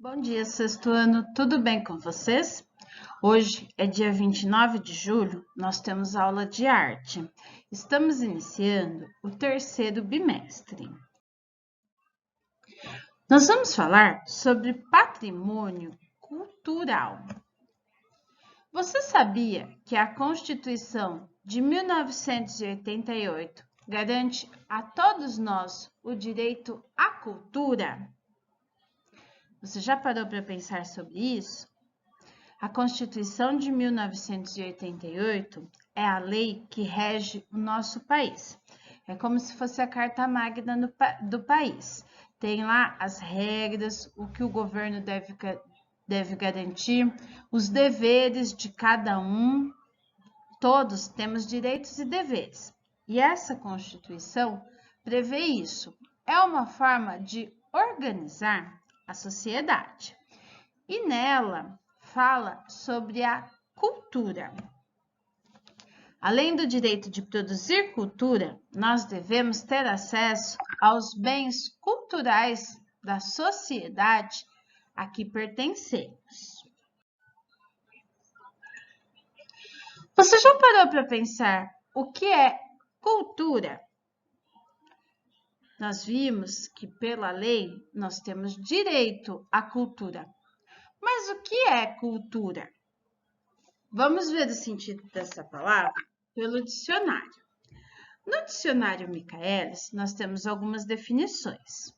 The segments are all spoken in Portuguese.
Bom dia, sexto ano, tudo bem com vocês? Hoje é dia 29 de julho, nós temos aula de arte. Estamos iniciando o terceiro bimestre. Nós vamos falar sobre patrimônio cultural. Você sabia que a Constituição de 1988 garante a todos nós o direito à cultura? Você já parou para pensar sobre isso? A Constituição de 1988 é a lei que rege o nosso país. É como se fosse a Carta Magna do país. Tem lá as regras, o que o governo deve garantir, os deveres de cada um. Todos temos direitos e deveres. E essa Constituição prevê isso. É uma forma de organizar a sociedade. E nela fala sobre a cultura. Além do direito de produzir cultura, nós devemos ter acesso aos bens culturais da sociedade a que pertencemos. Você já parou para pensar o que é cultura? Nós vimos que pela lei nós temos direito à cultura. Mas o que é cultura? Vamos ver o sentido dessa palavra pelo dicionário. No dicionário Michaelis, nós temos algumas definições.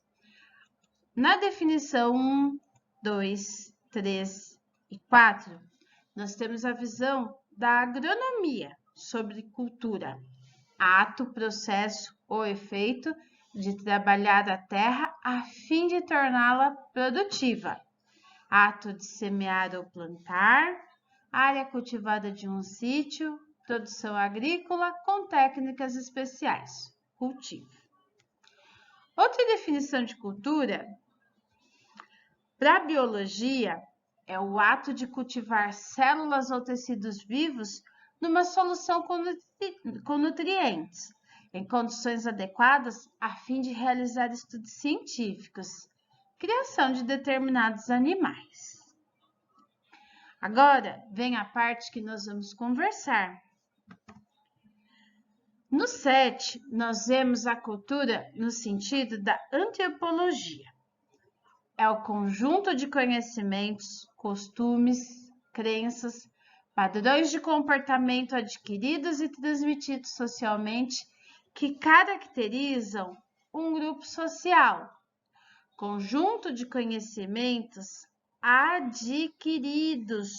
Na definição 1, 2, 3 e 4, nós temos a visão da agronomia sobre cultura. Ato, processo ou efeito de trabalhar a terra a fim de torná-la produtiva. Ato de semear ou plantar, área cultivada de um sítio, produção agrícola com técnicas especiais, cultivo. Outra definição de cultura, para a biologia, é o ato de cultivar células ou tecidos vivos numa solução com nutrientes, em condições adequadas a fim de realizar estudos científicos, criação de determinados animais. Agora vem a parte que nós vamos conversar. No 7, nós vemos a cultura no sentido da antropologia. É o conjunto de conhecimentos, costumes, crenças, padrões de comportamento adquiridos e transmitidos socialmente que caracterizam um grupo social. Conjunto de conhecimentos adquiridos,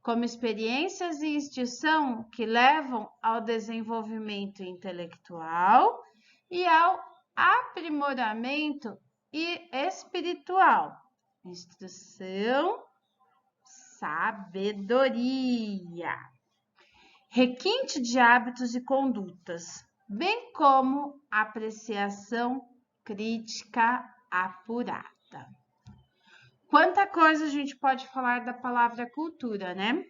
como experiências e instrução que levam ao desenvolvimento intelectual e ao aprimoramento espiritual. Instrução, sabedoria. Requinte de hábitos e condutas, bem como apreciação crítica apurada. Quanta coisa a gente pode falar da palavra cultura, né?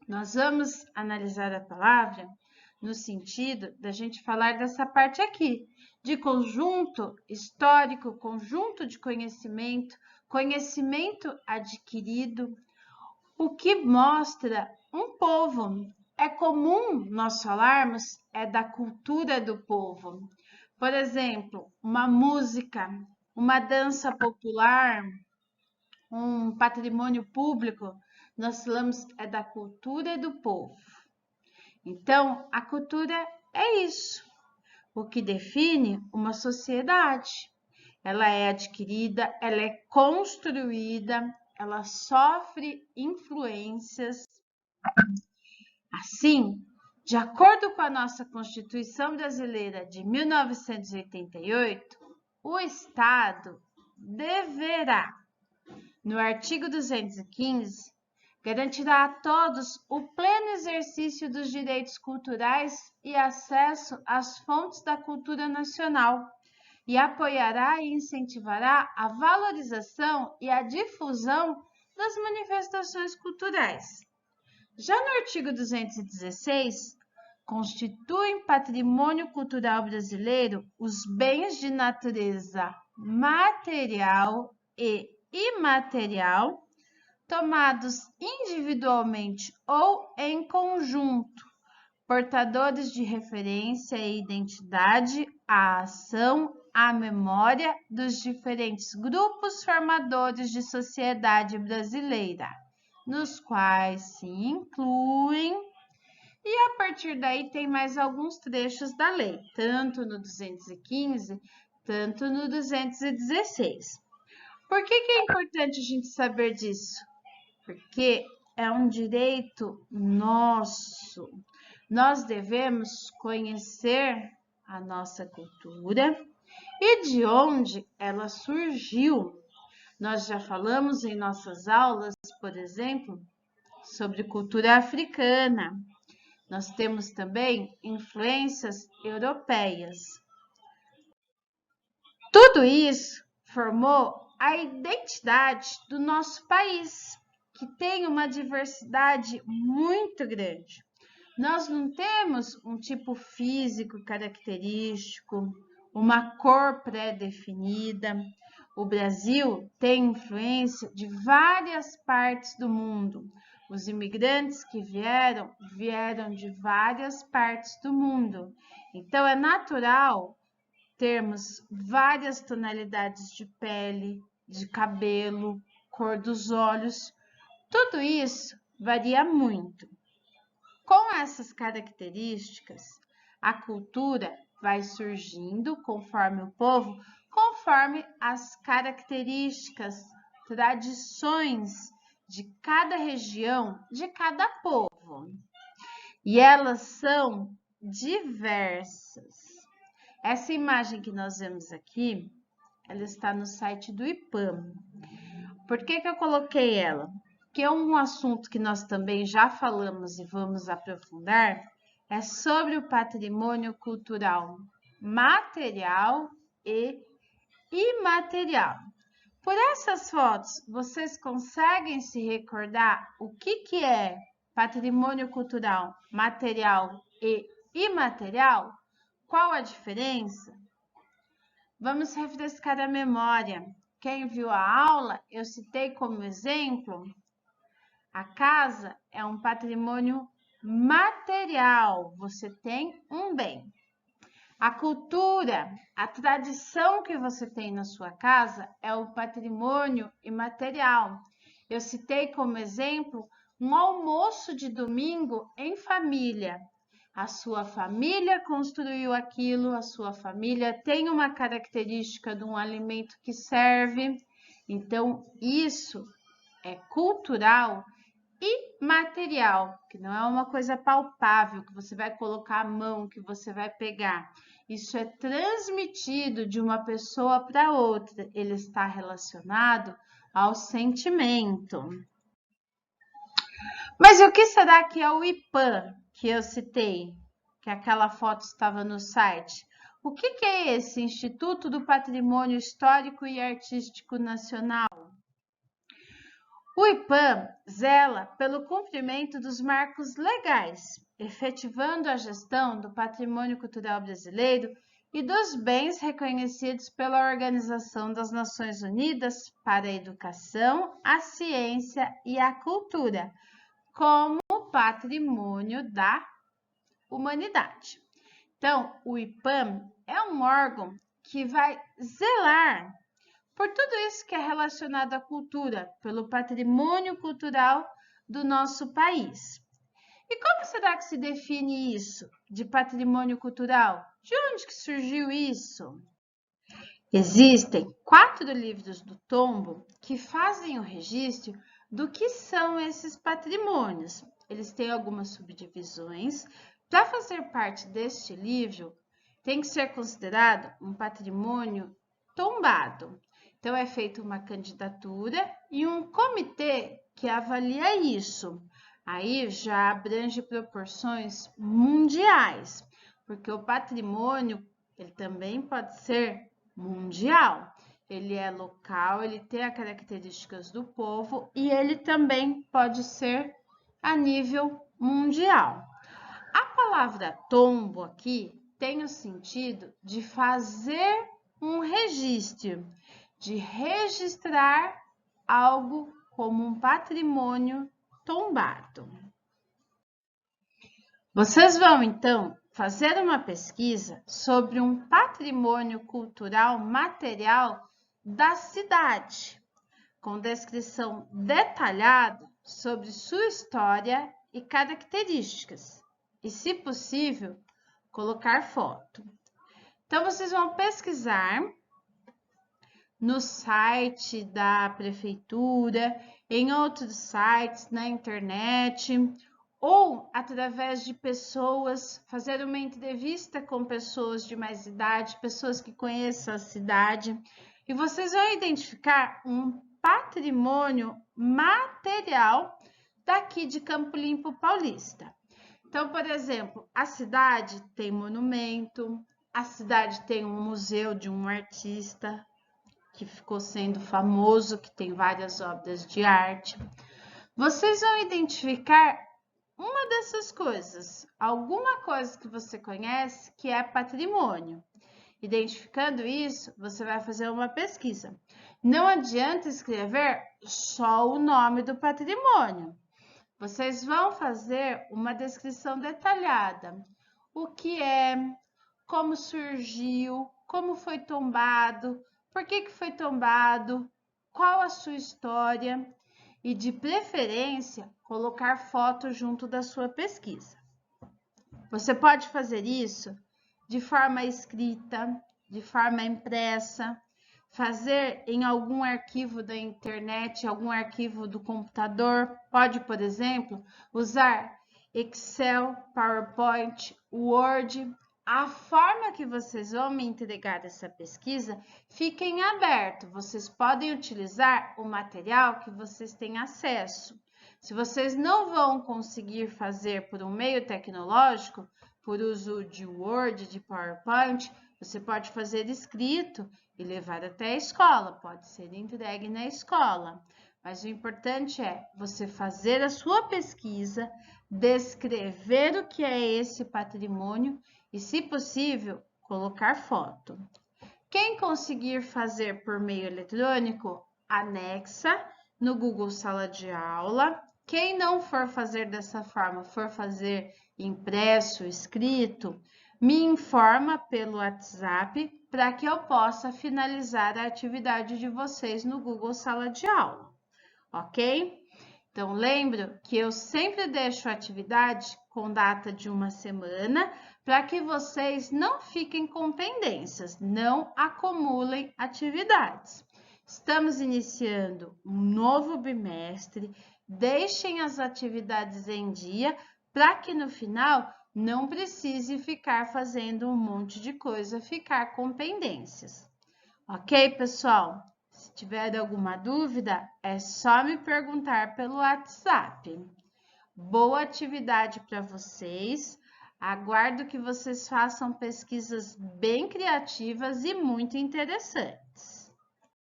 Nós vamos analisar a palavra no sentido da gente falar dessa parte aqui, de conjunto histórico, conjunto de conhecimento, conhecimento adquirido, o que mostra um povo. É comum nós falarmos da cultura do povo. Por exemplo, uma música, uma dança popular, um patrimônio público, nós falamos da cultura do povo. Então, a cultura é isso, o que define uma sociedade. Ela é adquirida, ela é construída, ela sofre influências. Assim, de acordo com a nossa Constituição Brasileira de 1988, o Estado deverá, no artigo 215, garantirá a todos o pleno exercício dos direitos culturais e acesso às fontes da cultura nacional e apoiará e incentivará a valorização e a difusão das manifestações culturais. Já no artigo 216, constituem patrimônio cultural brasileiro os bens de natureza material e imaterial, tomados individualmente ou em conjunto, portadores de referência e identidade, à ação, à memória dos diferentes grupos formadores de sociedade brasileira, nos quais se incluem, e a partir daí tem mais alguns trechos da lei, tanto no 215, tanto no 216. Por que é importante a gente saber disso? Porque é um direito nosso. Nós devemos conhecer a nossa cultura e de onde ela surgiu. Nós já falamos em nossas aulas, por exemplo, sobre cultura africana. Nós temos também influências europeias. Tudo isso formou a identidade do nosso país, que tem uma diversidade muito grande. Nós não temos um tipo físico característico, uma cor pré-definida. O Brasil tem influência de várias partes do mundo. Os imigrantes que vieram de várias partes do mundo. Então, é natural termos várias tonalidades de pele, de cabelo, cor dos olhos. Tudo isso varia muito. Com essas características, a cultura vai surgindo conforme o povo, conforme as características, tradições de cada região, de cada povo. E elas são diversas. Essa imagem que nós vemos aqui, ela está no site do IPAM. Por que eu coloquei ela? Porque é um assunto que nós também já falamos e vamos aprofundar, é sobre o patrimônio cultural material e imaterial. Por essas fotos, vocês conseguem se recordar o que é patrimônio cultural material e imaterial? Qual a diferença? Vamos refrescar a memória. Quem viu a aula, eu citei como exemplo, a casa é um patrimônio material, você tem um bem. A cultura, a tradição que você tem na sua casa é o patrimônio imaterial. Eu citei como exemplo um almoço de domingo em família. A sua família construiu aquilo, a sua família tem uma característica de um alimento que serve. Então, isso é cultural e material, que não é uma coisa palpável, que você vai colocar a mão, que você vai pegar. Isso é transmitido de uma pessoa para outra. Ele está relacionado ao sentimento. Mas o que será que é o IPAM que eu citei? Que aquela foto estava no site. O que é esse Instituto do Patrimônio Histórico e Artístico Nacional? O IPAM zela pelo cumprimento dos marcos legais, efetivando a gestão do patrimônio cultural brasileiro e dos bens reconhecidos pela Organização das Nações Unidas para a Educação, a Ciência e a Cultura, como patrimônio da humanidade. Então, o IPAM é um órgão que vai zelar por tudo isso que é relacionado à cultura, pelo patrimônio cultural do nosso país. E como será que se define isso de patrimônio cultural? De onde que surgiu isso? Existem 4 livros do tombo que fazem o registro do que são esses patrimônios. Eles têm algumas subdivisões. Para fazer parte deste livro, tem que ser considerado um patrimônio tombado. Então, é feita uma candidatura e um comitê que avalia isso. Aí já abrange proporções mundiais, porque o patrimônio ele também pode ser mundial. Ele é local, ele tem as características do povo e ele também pode ser a nível mundial. A palavra tombo aqui tem o sentido de fazer um registro, de registrar algo como um patrimônio tombado. Vocês vão, então, fazer uma pesquisa sobre um patrimônio cultural material da cidade, com descrição detalhada sobre sua história e características, e, se possível, colocar foto. Então, vocês vão pesquisar no site da prefeitura, em outros sites, na internet, ou através de pessoas, fazer uma entrevista com pessoas de mais idade, pessoas que conheçam a cidade, e vocês vão identificar um patrimônio material daqui de Campo Limpo Paulista. Então, por exemplo, a cidade tem monumento, a cidade tem um museu de um artista que ficou sendo famoso, que tem várias obras de arte. Vocês vão identificar uma dessas coisas, alguma coisa que você conhece que é patrimônio. Identificando isso, você vai fazer uma pesquisa. Não adianta escrever só o nome do patrimônio. Vocês vão fazer uma descrição detalhada. O que é, como surgiu, como foi tombado, por que foi tombado, qual a sua história e, de preferência, colocar foto junto da sua pesquisa. Você pode fazer isso de forma escrita, de forma impressa, fazer em algum arquivo da internet, algum arquivo do computador. Pode, por exemplo, usar Excel, PowerPoint, Word. A forma que vocês vão me entregar essa pesquisa fica em aberto. Vocês podem utilizar o material que vocês têm acesso. Se vocês não vão conseguir fazer por um meio tecnológico, por uso de Word, de PowerPoint, você pode fazer escrito e levar até a escola, pode ser entregue na escola. Mas o importante é você fazer a sua pesquisa, descrever o que é esse patrimônio e, se possível, colocar foto. Quem conseguir fazer por meio eletrônico, anexa no Google Sala de Aula. Quem não for fazer dessa forma, for fazer impresso, escrito, me informa pelo WhatsApp para que eu possa finalizar a atividade de vocês no Google Sala de Aula, ok? Então, lembro que eu sempre deixo a atividade com data de uma semana para que vocês não fiquem com pendências, não acumulem atividades. Estamos iniciando um novo bimestre, deixem as atividades em dia para que no final não precise ficar fazendo um monte de coisa, ficar com pendências. Ok, pessoal? Se tiver alguma dúvida, é só me perguntar pelo WhatsApp. Boa atividade para vocês. Aguardo que vocês façam pesquisas bem criativas e muito interessantes.